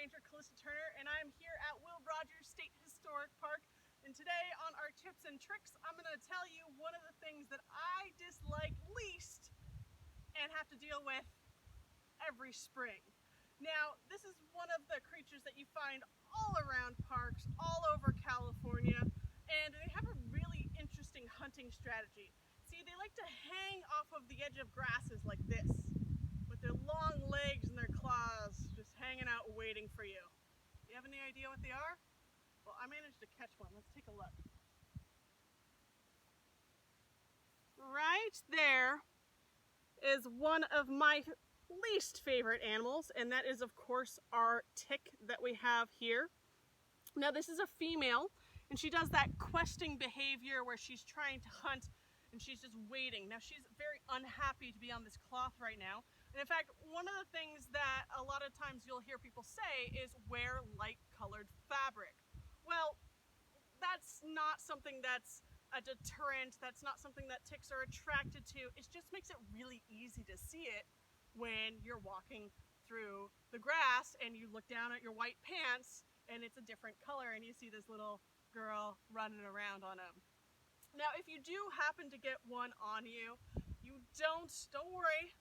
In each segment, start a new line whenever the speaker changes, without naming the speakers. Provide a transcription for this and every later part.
Ranger Callista Turner, and I'm here at Will Rogers State Historic Park. And today on our tips and tricks, I'm going to tell you one of the things that I dislike least and have to deal with every spring. Now, this is one of the creatures that you find all around parks, all over California, and they have a really interesting hunting strategy. See, they like to hang off of the edge of grasses like this, with their long legs and their claws just hanging out waiting for you. You have any idea what they are? Well, I managed to catch one. Let's take a look. Right there is one of my least favorite animals, and that is of course our tick that we have here. Now this is a female, and she does that questing behavior where she's trying to hunt and she's just waiting. Now she's very unhappy to be on this cloth right now. And in fact, one of the things that a lot of times you'll hear people say is wear light colored fabric. Well, that's not something that's a deterrent. That's not something that ticks are attracted to. It just makes it really easy to see it when you're walking through the grass and you look down at your white pants and it's a different color and you see this little girl running around on them. Now, if you do happen to get one on you, don't worry,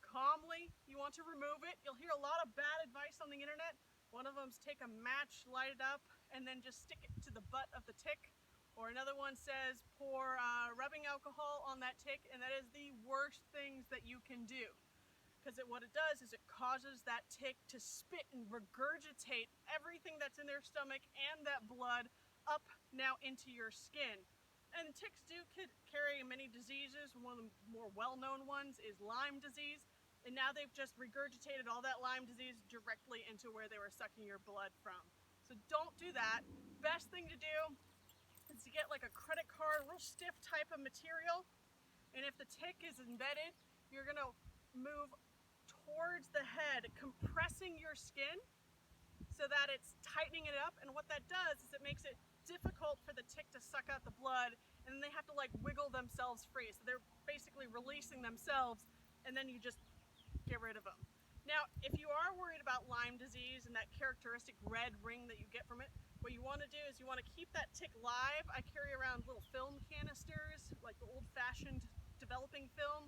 calmly, you want to remove it. You'll hear a lot of bad advice on the internet. One of them's take a match, light it up, and then just stick it to the butt of the tick. Or another one says pour rubbing alcohol on that tick, and that is the worst things that you can do. Because what it does is it causes that tick to spit and regurgitate everything that's in their stomach and that blood up now into your skin. And ticks do carry many diseases. One of the more well-known ones is Lyme disease. And now they've just regurgitated all that Lyme disease directly into where they were sucking your blood from. So don't do that. Best thing to do is to get like a credit card, real stiff type of material. And if the tick is embedded, you're gonna move towards the head, compressing your skin so that it's tightening it up. And what that does is it makes it difficult for the tick to suck out the blood, and then they have to like wiggle themselves free. So they're basically releasing themselves, and then you just get rid of them. Now, if you are worried about Lyme disease and that characteristic red ring that you get from it, what you want to do is you want to keep that tick live. I carry around little film canisters, like the old-fashioned developing film,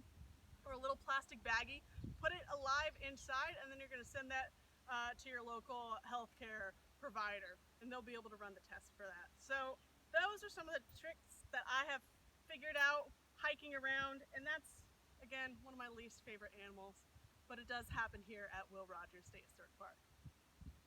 or a little plastic baggie. Put it alive inside, and then you're going to send that to your local healthcare provider, and they'll be able to run the test for that. So those are some of the tricks that I have figured out hiking around, and that's, again, one of my least favorite animals, but it does happen here at Will Rogers State Historic Park.